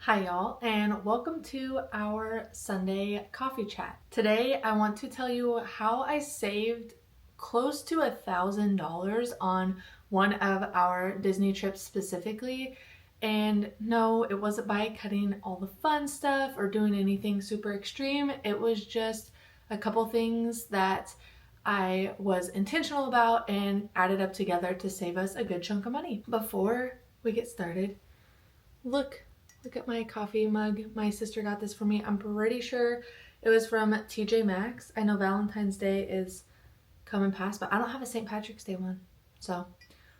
Hi y'all, and welcome to our Sunday coffee chat. Today I want to tell you how I saved close to $1,000 on one of our Disney trips specifically. And no, it wasn't by cutting all the fun stuff or doing anything super extreme. It was just a couple things that I was intentional about and added up together to save us a good chunk of money. Before we get started, Look at my coffee mug. My sister got this for me. I'm pretty sure it was from TJ Maxx. I know Valentine's Day is coming past, but I don't have a St. Patrick's Day one. So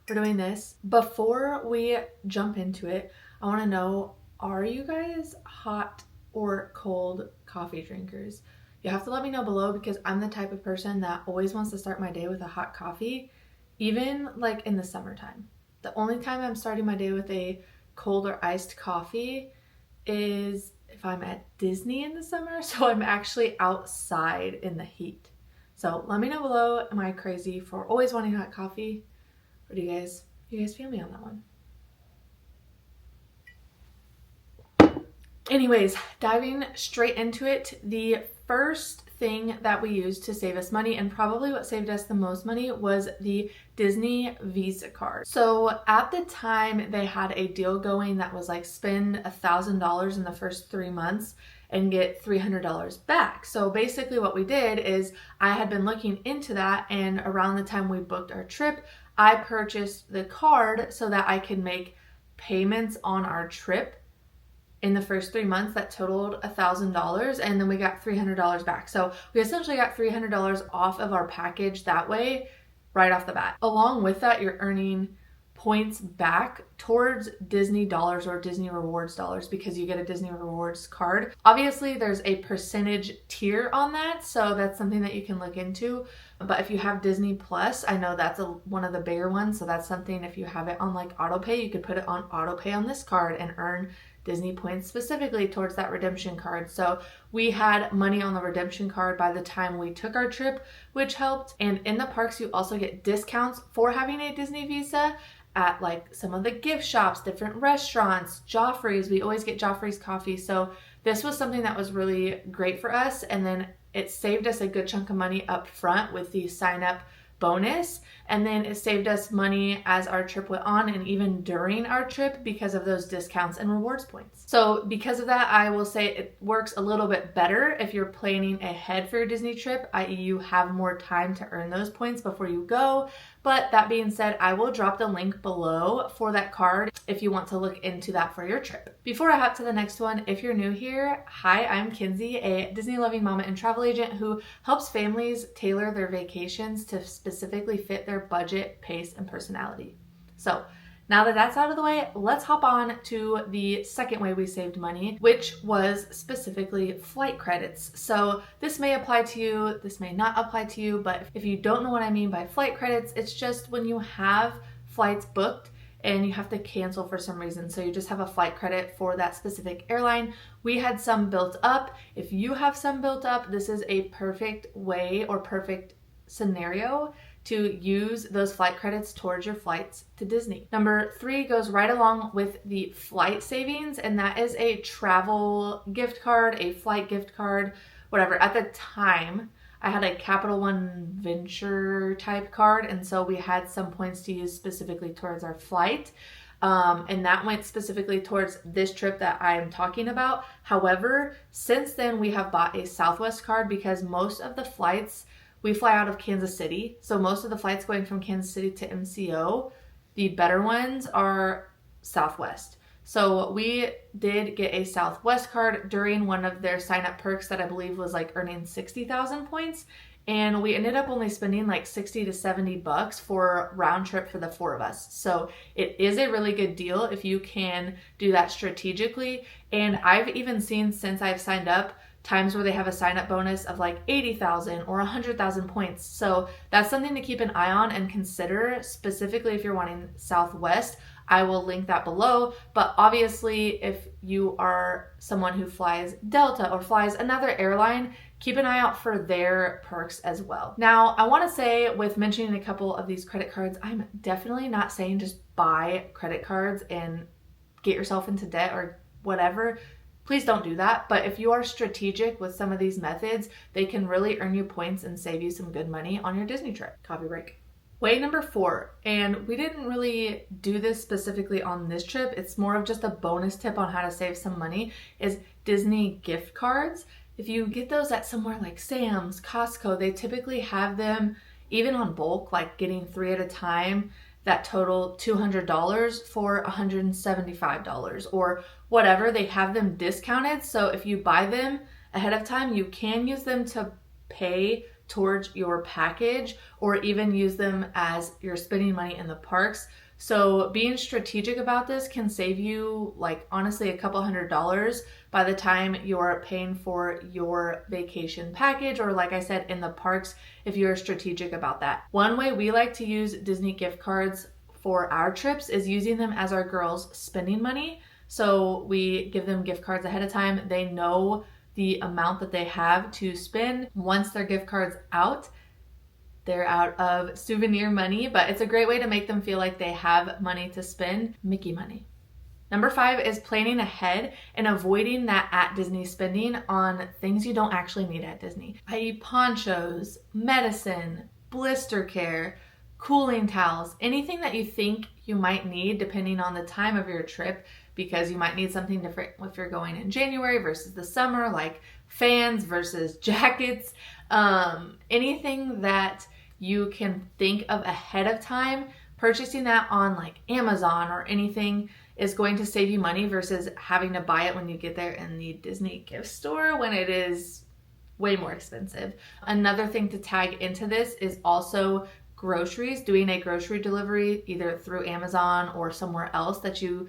we're doing this. Before we jump into it, I want to know, are you guys hot or cold coffee drinkers? You have to let me know below because I'm the type of person that always wants to start my day with a hot coffee, even like in the summertime. The only time I'm starting my day with a cold or iced coffee is if I'm at Disney in the summer, so I'm actually outside in the heat. So let me know below, am I crazy for always wanting hot coffee? Or do you guys feel me on that one? Anyways, diving straight into it, the first thing that we used to save us money, and probably what saved us the most money, was the Disney Visa card. So at the time they had a deal going that was like spend $1,000 in the first 3 months and get $300 back. So basically what we did is I had been looking into that, and around the time we booked our trip, I purchased the card so that I could make payments on our trip in the first 3 months that totaled $1,000, and then we got $300 back. So we essentially got $300 off of our package that way right off the bat. Along with that, you're earning points back towards Disney dollars or Disney rewards dollars because you get a Disney rewards card. Obviously there's a percentage tier on that, so that's something that you can look into. But if you have Disney Plus, I know that's one of the bigger ones, so that's something, if you have it on like auto pay, you could put it on auto pay on this card and earn Disney points specifically towards that redemption card. So we had money on the redemption card by the time we took our trip, which helped. And in the parks, you also get discounts for having a Disney Visa at like some of the gift shops, different restaurants, Joffrey's. We always get Joffrey's coffee. So this was something that was really great for us. And then it saved us a good chunk of money up front with the sign up bonus, and then it saved us money as our trip went on and even during our trip because of those discounts and rewards points. So because of that, I will say it works a little bit better if you're planning ahead for your Disney trip, i.e. you have more time to earn those points before you go. But that being said, I will drop the link below for that card if you want to look into that for your trip. Before I hop to the next one, if you're new here, hi, I'm Kinsey, a Disney loving mama and travel agent who helps families tailor their vacations to specifically fit their budget, pace, and personality. So now that that's out of the way, let's hop on to the second way we saved money, which was specifically flight credits. So this may apply to you, this may not apply to you, but if you don't know what I mean by flight credits, it's just when you have flights booked and you have to cancel for some reason. So you just have a flight credit for that specific airline. We had some built up. If you have some built up, this is a perfect way or perfect scenario to use those flight credits towards your flights to Disney. Number 3 goes right along with the flight savings, and that is a travel gift card, a flight gift card, whatever. At the time, I had a Capital One Venture type card, and so we had some points to use specifically towards our flight. And that went specifically towards this trip that I'm talking about. However, since then we have bought a Southwest card because most of the flights, we fly out of Kansas City. So most of the flights going from Kansas City to MCO, the better ones are Southwest. So we did get a Southwest card during one of their sign up perks that I believe was like earning 60,000 points. And we ended up only spending like 60 to 70 bucks for round trip for the 4 of us. So it is a really good deal if you can do that strategically. And I've even seen, since I've signed up, times where they have a sign up bonus of like 80,000 or 100,000 points. So that's something to keep an eye on and consider, specifically if you're wanting Southwest. I will link that below. But obviously, if you are someone who flies Delta or flies another airline, keep an eye out for their perks as well. Now, I want to say, with mentioning a couple of these credit cards, I'm definitely not saying just buy credit cards and get yourself into debt or whatever, please don't do that. But if you are strategic with some of these methods, they can really earn you points and save you some good money on your Disney trip. Coffee break. Way number 4, and we didn't really do this specifically on this trip, it's more of just a bonus tip on how to save some money, is Disney gift cards. If you get those at somewhere like Sam's, Costco, they typically have them even on bulk, like getting 3 at a time, that total $200 for $175 or whatever. They have them discounted, so if you buy them ahead of time, you can use them to pay towards your package or even use them as you're spending money in the parks. So being strategic about this can save you, like, honestly, a couple $100s by the time you're paying for your vacation package, or like I said, in the parks, if you're strategic about that. One way we like to use Disney gift cards for our trips is using them as our girls' spending money. So we give them gift cards ahead of time. They know the amount that they have to spend. Once their gift card's out, they're out of souvenir money, but it's a great way to make them feel like they have money to spend, Mickey money. Number 5 is planning ahead and avoiding that at Disney spending on things you don't actually need at Disney, i.e. ponchos, medicine, blister care, cooling towels, anything that you think you might need depending on the time of your trip, because you might need something different if you're going in January versus the summer, like fans versus jackets, anything that you can think of ahead of time. Purchasing that on like Amazon or anything is going to save you money versus having to buy it when you get there in the Disney gift store when it is way more expensive. Another thing to tag into this is also groceries, doing a grocery delivery either through Amazon or somewhere else that you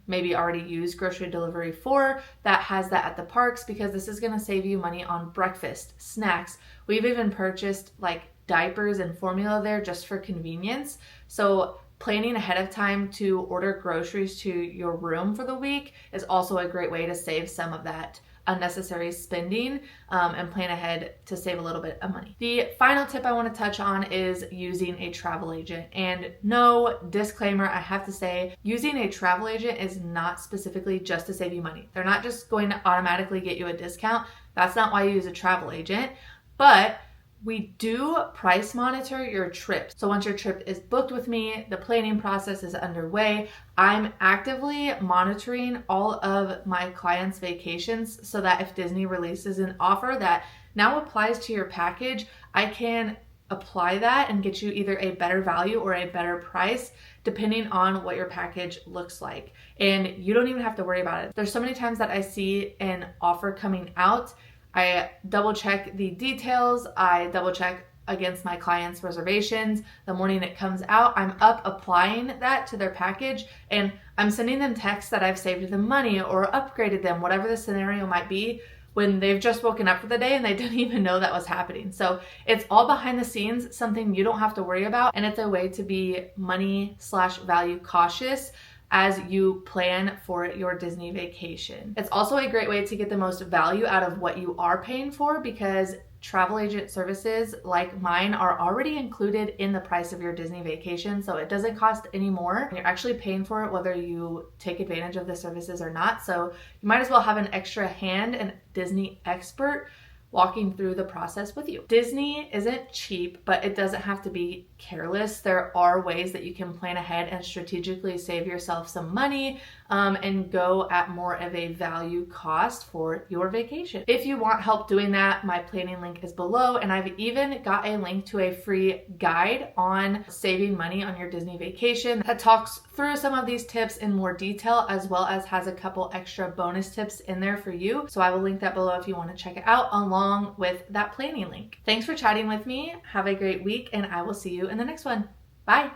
maybe already use grocery delivery for, that has that at the parks, because this is going to save you money on breakfast, snacks. We've even purchased like diapers and formula there just for convenience. So planning ahead of time to order groceries to your room for the week is also a great way to save some of that unnecessary spending and plan ahead to save a little bit of money. The final tip I want to touch on is using a travel agent. And no, disclaimer, I have to say, using a travel agent is not specifically just to save you money. They're not just going to automatically get you a discount. That's not why you use a travel agent. But we do price monitor your trip. So once your trip is booked with me, the planning process is underway. I'm actively monitoring all of my clients' vacations so that if Disney releases an offer that now applies to your package, I can apply that and get you either a better value or a better price depending on what your package looks like. And you don't even have to worry about it. There's so many times that I see an offer coming out, I double check the details, I double check against my clients' reservations. The morning it comes out, I'm up applying that to their package, and I'm sending them texts that I've saved them money or upgraded them, whatever the scenario might be, when they've just woken up for the day and they didn't even know that was happening. So it's all behind the scenes, something you don't have to worry about, and it's a way to be money/value cautious as you plan for your Disney vacation. It's also a great way to get the most value out of what you are paying for, because travel agent services like mine are already included in the price of your Disney vacation, so it doesn't cost any more. You're actually paying for it whether you take advantage of the services or not, so you might as well have an extra hand and Disney expert walking through the process with you. Disney isn't cheap, but it doesn't have to be careless. There are ways that you can plan ahead and strategically save yourself some money and go at more of a value cost for your vacation. If you want help doing that, my planning link is below, and I've even got a link to a free guide on saving money on your Disney vacation that talks through some of these tips in more detail, as well as has a couple extra bonus tips in there for you. So I will link that below if you want to check it out along with that planning link. Thanks for chatting with me. Have a great week, and I will see you in the next one. Bye.